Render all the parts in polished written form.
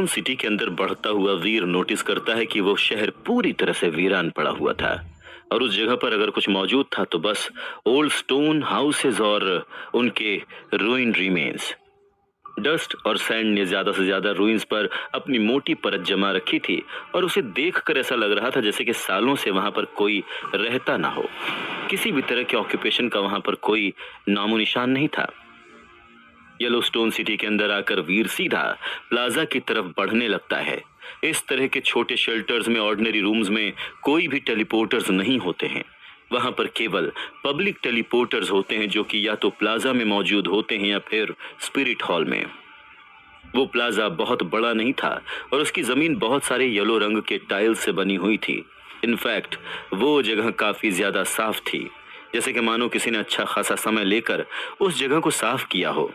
ओल्डस्टोन city के अंदर बढ़ता हुआ वीर नोटिस करता है कि वो शहर पूरी तरह से वीरान पड़ा हुआ था और उस जगह पर अगर कुछ मौजूद था तो बस ओल्ड स्टोन हाउसेज और उनके रूइन रिमेन्स। डस्ट और सैंड ने ज्यादा से ज्यादा रूइंस पर अपनी मोटी परत जमा रखी थी और उसे देखकर ऐसा लग रहा था जैसे कि सालों से वहां पर कोई रहता ना हो। किसी भी तरह के ऑक्यूपेशन का वहां पर कोई नामो निशान नहीं था। येलोस्टोन सिटी के अंदर आकर वीर सीधा प्लाजा की तरफ बढ़ने लगता है। इस तरह के छोटे शेल्टर्स में, ऑर्डिनरी रूम्स में कोई भी टेलीपोर्टर्स नहीं होते हैं। वहां पर केवल पब्लिक टेलीपोर्टर्स होते हैं जो कि या तो प्लाजा में मौजूद होते हैं या फिर स्पिरिट हॉल में। वो प्लाजा बहुत बड़ा नहीं था और उसकी जमीन बहुत सारे येलो रंग के टाइल्स से बनी हुई थी। इनफैक्ट वो जगह काफी ज्यादा साफ थी, जैसे कि मानो किसी ने अच्छा खासा समय लेकर उस जगह को साफ किया हो।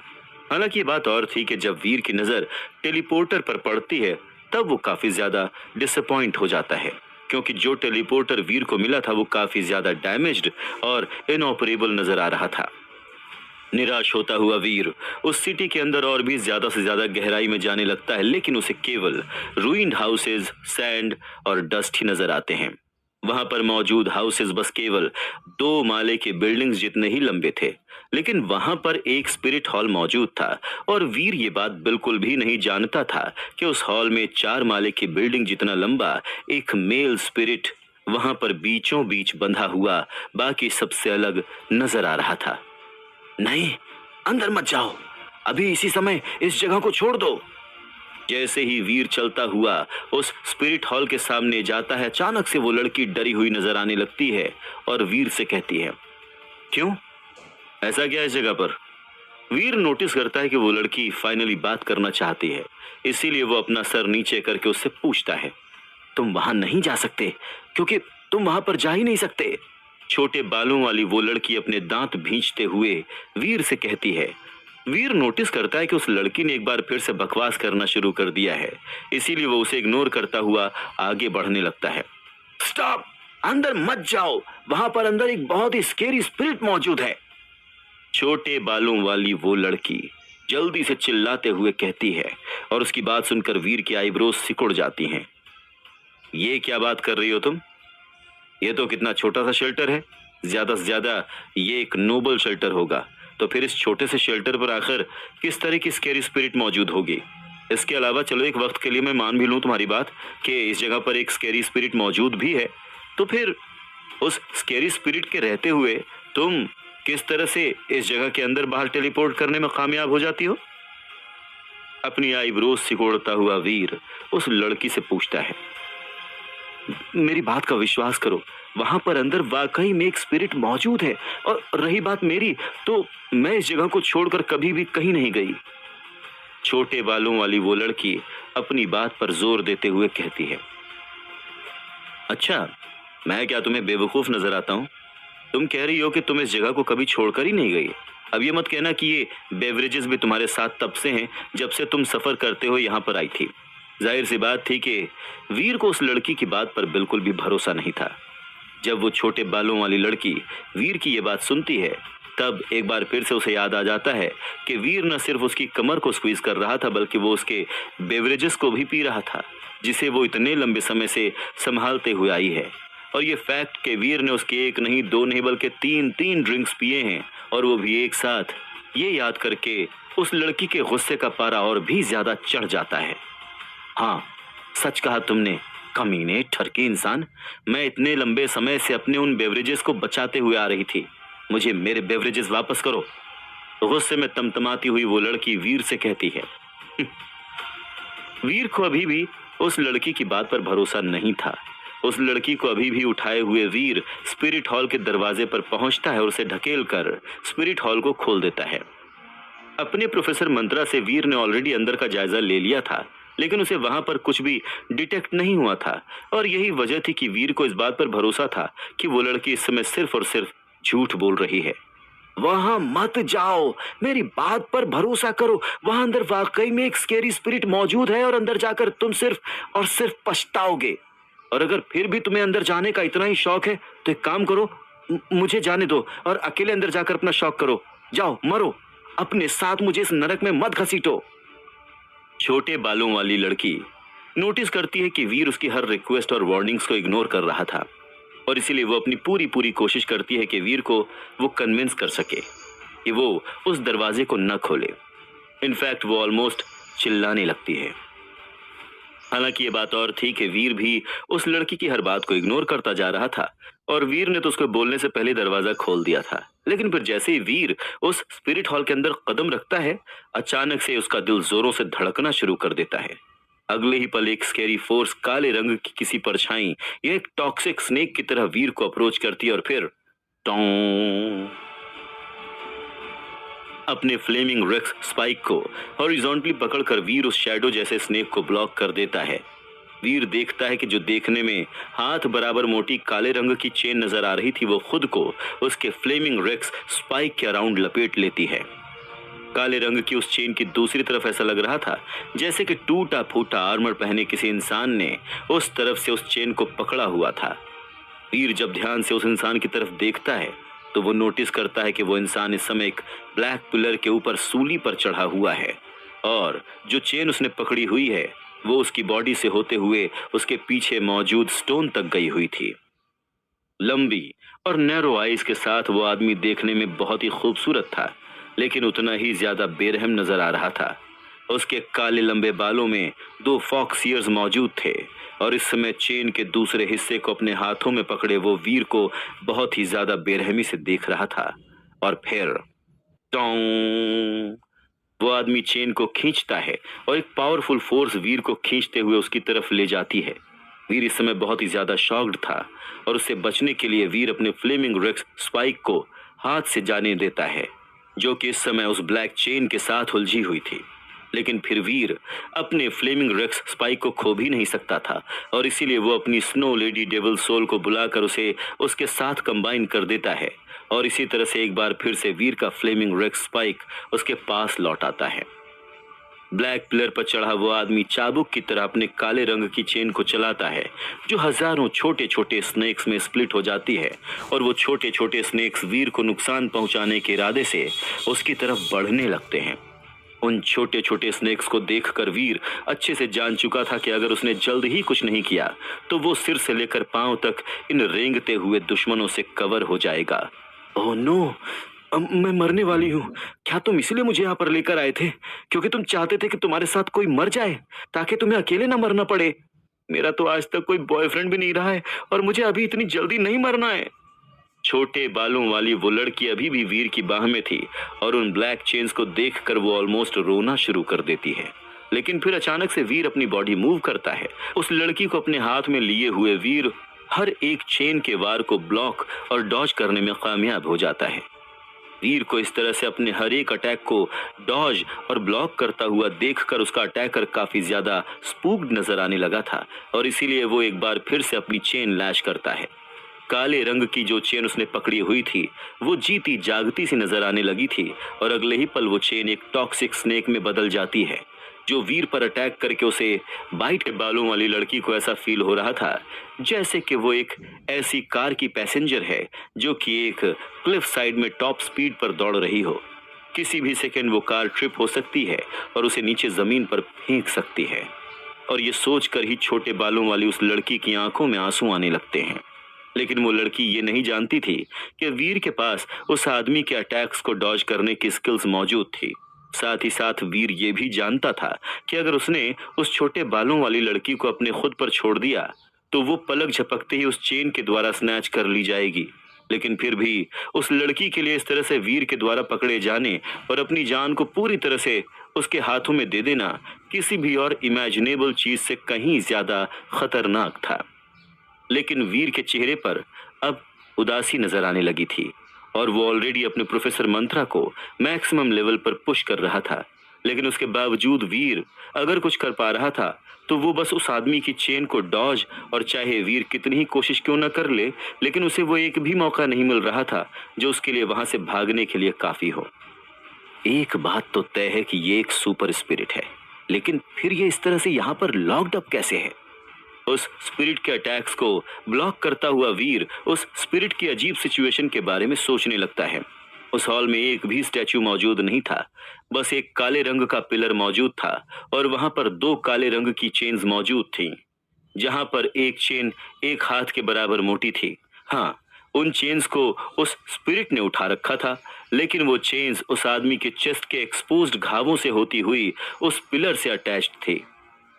हालांकि ये बात और थी कि जब वीर की नजर टेलीपोर्टर पर पड़ती है तब वो काफी ज्यादा डिसअपॉइंट हो जाता है, क्योंकि जो टेलीपोर्टर वीर को मिला था वो काफी ज्यादा डैमेज्ड और इनऑपरेबल नजर आ रहा था। निराश होता हुआ वीर उस सिटी के अंदर और भी ज्यादा से ज्यादा गहराई में जाने लगता है, लेकिन उसे केवल रूइंड हाउसेज, सैंड और डस्ट ही नजर आते हैं। वहां पर मौजूद हाउसेज बस केवल 2 माले के बिल्डिंग्स जितने ही लंबे थे, लेकिन वहां पर एक स्पिरिट हॉल मौजूद था और वीर ये बात बिल्कुल भी नहीं जानता था कि उस हॉल में 4 माले की बिल्डिंग जितना लंबा एक मेल स्पिरिट वहां पर बीचों बीच बंधा हुआ बाकी सबसे अलग नजर आ रहा था। नहीं, अंदर मत जाओ, अभी इसी समय इस जगह को छोड़ दो। जैसे ही वीर चलता हुआ उस स्पिरिट हॉल के सामने जाता है, अचानक से वो लड़की डरी हुई नजर आने लगती है और वीर से कहती है, क्यों, ऐसा क्या है इस जगह पर? वीर नोटिस करता है कि वो लड़की फाइनली बात करना चाहती है, इसीलिए वो अपना सर नीचे करके उससे पूछता है, तुम वहां नहीं जा सकते क्योंकि तुम वहां पर जा ही नहीं सकते। छोटे बालों वाली वो लड़की अपने दांत भींचते हुए वीर से कहती है। वीर नोटिस करता है कि उस लड़की ने एक बार फिर से बकवास करना शुरू कर दिया है, इसीलिए वो उसे इग्नोर करता हुआ आगे बढ़ने लगता है। स्टॉप, अंदर मत जाओ, वहां पर अंदर एक बहुत ही स्केरी स्पिरिट मौजूद है। छोटे बालों वाली वो लड़की जल्दी से चिल्लाते हुए कहती है और उसकी बात सुनकर वीर की आईब्रोज सिकुड़ जाती हैं। ये क्या बात कर रही हो तुम? ये तो कितना छोटा सा शेल्टर है, ज्यादा से ज्यादा ये एक नोबल शेल्टर होगा, तो फिर इस छोटे से शेल्टर पर आखिर किस तरह की स्केरी स्पिरिट मौजूद होगी? इसके अलावा चलो एक वक्त के लिए मैं मान भी लूं तुम्हारी बात कि इस जगह पर एक स्केरी स्पिरिट मौजूद भी है, तो फिर उस स्केरी स्पिरिट के रहते हुए तुम किस तरह से इस जगह के अंदर बाहर टेलीपोर्ट करने में कामयाब हो जाती हो? अपनी आईब्रोज सिकोड़ता हुआ वीर उस लड़की से पूछता है। मेरी बात का विश्वास करो, वहां पर अंदर वाकई में एक स्पिरिट मौजूद है, और रही बात मेरी, तो मैं इस जगह को छोड़कर कभी भी कहीं नहीं गई। छोटे बालों वाली वो लड़की अपनी बात पर जोर देते हुए कहती है। अच्छा, मैं क्या तुम्हें बेवकूफ नजर आता हूं? तुम कह रही हो कि तुम इस जगह को कभी छोड़कर ही नहीं गई। अब ये मत कहना कि ये बेवरेजेस भी तुम्हारे साथ तब से हैं जब से तुम सफर करते हो यहाँ पर आई थी। जाहिर सी बात थी कि वीर को उस लड़की की बात पर बिल्कुल भी भरोसा नहीं था। जब वो छोटे बालों वाली लड़की वीर की ये बात सुनती है तब एक बार फिर से उसे याद आ जाता है कि वीर न सिर्फ उसकी कमर को स्क्वीज कर रहा था बल्कि वो उसके बेवरेजेस को भी पी रहा था, जिसे वो इतने लंबे समय से संभालते हुए आई है। और ये फैक्ट कि वीर ने उसके एक नहीं, 2 नहीं, बल्कि 3 ड्रिंक्स पिए हैं और वो भी एक साथ, ये याद करके उस लड़की के गुस्से का पारा और भी ज्यादा चढ़ जाता है। हाँ, सच कहा तुमने, कमीने, ठरकी इंसान। मैं इतने लंबे समय से अपने उन बेवरेजेस को बचाते हुए आ रही थी, मुझे मेरे बेवरेजेस वापस करो। गुस्से में तमतमाती हुई वो लड़की वीर से कहती है। वीर को अभी भी उस लड़की की बात पर भरोसा नहीं था। उस लड़की को अभी भी उठाए हुए वीर स्पिरिट हॉल के दरवाजे पर पहुंचता है और उसे ढकेल कर स्पिरिट हॉल को खोल देता है। अपने प्रोफेसर मंत्रा से वीर ने ऑलरेडी अंदर का जायजा ले लिया था, लेकिन उसे वहां पर कुछ भी डिटेक्ट नहीं हुआ था, और यही वजह थी कि वीर को इस बात पर भरोसा था कि वो लड़की इस समय सिर्फ और सिर्फ झूठ बोल रही है। वहां मत जाओ, मेरी बात पर भरोसा करो, वहां अंदर वाकई में एक स्केरी स्पिरिट मौजूद है और अंदर जाकर तुम सिर्फ और सिर्फ पछताओगे। और अगर फिर भी तुम्हें अंदर जाने का इतना ही शौक है तो एक काम करो, मुझे जाने दो और अकेले अंदर जाकर अपना शौक करो। जाओ, मरो, अपने साथ मुझे इस नरक में मत घसीटो। छोटे बालों वाली लड़की नोटिस करती है कि वीर उसकी हर रिक्वेस्ट और वार्निंग्स को इग्नोर कर रहा था, और इसीलिए वो अपनी पूरी पूरी कोशिश करती है कि वीर को वो कन्विंस कर सके कि वो उस दरवाजे को न खोले। इनफैक्ट वो ऑलमोस्ट चिल्लाने लगती है। हालांकि ये बात और थी कि वीर भी उस लड़की की हर बात को इग्नोर करता जा रहा था, और वीर ने तो उसको बोलने से पहले दरवाजा खोल दिया था। लेकिन फिर जैसे ही वीर उस स्पिरिट हॉल के अंदर कदम रखता है, अचानक से उसका दिल जोरों से धड़कना शुरू कर देता है। अगले ही पल एक स्केरी फोर्स काले रंग की किसी परछाई या एक टॉक्सिक स्नेक की तरह वीर को अप्रोच करती है, और फिर टों अपने फ्लेमिंग रेक्स स्पाइक को हॉरिजॉन्टली पकड़कर वीर उस शैडो जैसे स्नेक को ब्लॉक कर देता है। वीर देखता है कि जो देखने में हाथ बराबर मोटी काले रंग की चेन नजर आ रही थी, वो खुद को उसके फ्लेमिंग रेक्स स्पाइक के अराउंड लपेट लेती है। काले रंग की उस चेन की दूसरी तरफ ऐसा लग रहा था जैसे कि टूटा फूटा आर्मर पहने किसी इंसान ने उस तरफ से उस चेन को पकड़ा हुआ था। वीर जब ध्यान से उस इंसान की तरफ देखता है तो वो नोटिस करता है कि वो इंसान इस समय एक ब्लैक पिलर के ऊपर सूली पर चढ़ा हुआ है, और जो चेन उसने पकड़ी हुई है वो उसकी बॉडी से होते हुए उसके पीछे मौजूद स्टोन तक गई हुई थी। लंबी और नैरो आईज के साथ वो आदमी देखने में बहुत ही खूबसूरत था, लेकिन उतना ही ज्यादा बेरहम नजर आ रहा था। उसके काले लंबे बालों में दो फॉक्स ईयर्स मौजूद थे, और इस समय चेन के दूसरे हिस्से को अपने हाथों में पकड़े वो वीर को बहुत ही ज्यादा बेरहमी से देख रहा था। और फिर टों वो आदमी चेन को खींचता है, और एक पावरफुल फोर्स वीर को खींचते हुए उसकी तरफ ले जाती है। वीर इस समय बहुत ही ज्यादा शॉक्ड था, और उससे बचने के लिए वीर अपने फ्लेमिंग रेक्स स्पाइक को हाथ से जाने देता है, जो कि इस समय उस ब्लैक चेन के साथ उलझी हुई थी। लेकिन फिर वीर अपने फ्लेमिंग रेक्स स्पाइक को खो भी नहीं सकता था, और इसीलिए वो अपनी स्नो लेडी डेविल सोल को बुलाकर उसे उसके साथ कंबाइन कर देता है, और इसी तरह से एक बार फिर से वीर का फ्लेमिंग रेक्स स्पाइक उसके पास लौट आता है। ब्लैक पिलर पर चढ़ा वो आदमी चाबुक की तरह अपने काले रंग की चेन को चलाता है, जो हजारों छोटे छोटे स्नेक्स में स्प्लिट हो जाती है, और वो छोटे छोटे स्नेक्स वीर को नुकसान पहुंचाने के इरादे से उसकी तरफ बढ़ने लगते हैं। उन छोटे छोटे स्नेक्स को देखकर वीर अच्छे से जान चुका था कि अगर उसने जल्द ही कुछ नहीं किया तो वो सिर से लेकर पांव तक इन रेंगते हुए दुश्मनों से कवर हो जाएगा। ओह नो, मैं मरने वाली हूँ। क्या तुम इसलिए मुझे यहाँ पर लेकर आए थे, क्योंकि तुम चाहते थे कि तुम्हारे साथ कोई मर जाए ताकि तुम्हें अकेले ना मरना पड़े? मेरा तो आज तक कोई बॉयफ्रेंड भी नहीं रहा है, और मुझे अभी इतनी जल्दी नहीं मरना है। छोटे बालों वाली वो लड़की अभी भी वीर की बाह में थी, और उन ब्लैक चेन्स को देखकर वो ऑलमोस्ट रोना शुरू कर देती है। लेकिन फिर अचानक से वीर अपनी बॉडी मूव करता है। उस लड़की को अपने हाथ में लिए हुए वीर हर एक चेन के वार को ब्लॉक और डॉज करने में कामयाब हो जाता है। वीर को इस तरह से अपने हर एक अटैक को डॉज और ब्लॉक करता हुआ देखकर उसका अटैकर काफी ज्यादा स्पूक्ड नजर आने लगा था, और इसीलिए वो एक बार फिर से अपनी चेन लैश करता है। काले रंग की जो चेन उसने पकड़ी हुई थी वो जीती जागती सी नजर आने लगी थी, और अगले ही पल वो चेन एक टॉक्सिक स्नेक में बदल जाती है, जो वीर पर अटैक करके उसे बाइट के बालों वाली लड़की को ऐसा फील हो रहा था जैसे कि वो एक ऐसी कार की पैसेंजर है जो कि एक क्लिफ साइड में टॉप स्पीड पर दौड़ रही हो। किसी भी सेकंड वो कार ट्रिप हो सकती है और उसे नीचे जमीन पर फेंक सकती है। और ये सोचकर ही छोटे बालों वाली उस लड़की की आंखों में आंसू आने लगते हैं। लेकिन वो लड़की ये नहीं जानती थी कि वीर के पास उस आदमी के अटैक्स को डॉज करने की स्किल्स मौजूद थी। साथ ही साथ वीर ये भी जानता था कि अगर उसने उस छोटे बालों वाली लड़की को अपने खुद पर छोड़ दिया तो वो पलक झपकते ही उस चेन के द्वारा स्नैच कर ली जाएगी। लेकिन फिर भी उस लड़की के लिए इस तरह से वीर के द्वारा पकड़े जाने और अपनी जान को पूरी तरह से उसके हाथों में दे देना किसी भी और इमेजिनेबल चीज से कहीं ज्यादा खतरनाक था। लेकिन वीर के चेहरे पर अब उदासी नजर आने लगी थी, और वो ऑलरेडी अपने प्रोफेसर मंत्रा को मैक्सिमम लेवल पर पुश कर रहा था। लेकिन उसके बावजूद वीर अगर कुछ कर पा रहा था तो वो बस उस आदमी की चेन को डॉज, और चाहे वीर कितनी ही कोशिश क्यों न कर ले, लेकिन उसे वो एक भी मौका नहीं मिल रहा था जो उसके लिए वहां से भागने के लिए काफी हो। एक बात तो तय है कि ये एक सुपर स्पिरिट है, लेकिन फिर ये इस तरह से यहाँ पर लॉक्ड अप कैसे है? उस स्पिरिट के अटैक्स को ब्लॉक करता हुआ वीर उस स्पिरिट की अजीब सिचुएशन के बारे में सोचने लगता है। उस हॉल में एक भी स्टैचू मौजूद नहीं था। बस एक काले रंग का पिलर मौजूद था और वहां पर दो काले रंग की चेन्स मौजूद थीं, जहां पर एक चेन एक हाथ के बराबर मोटी थी। हाँ, उन चेन्स को उस स्पिरिट ने उठा रखा था, लेकिन वो चेन्स उस आदमी के चेस्ट के एक्सपोज्ड घावों से होती हुई उस पिलर से अटैच्ड थी।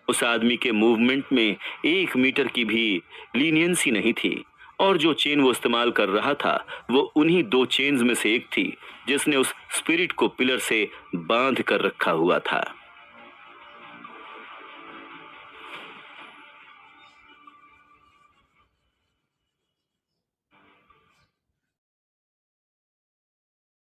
उस आदमी के मूवमेंट में 1 मीटर की भी लीनियंसी नहीं थी, और जो चेन वो इस्तेमाल कर रहा था वो उन्हीं दो चेन्स में से एक थी जिसने उस स्पिरिट को पिलर से बांध कर रखा हुआ था।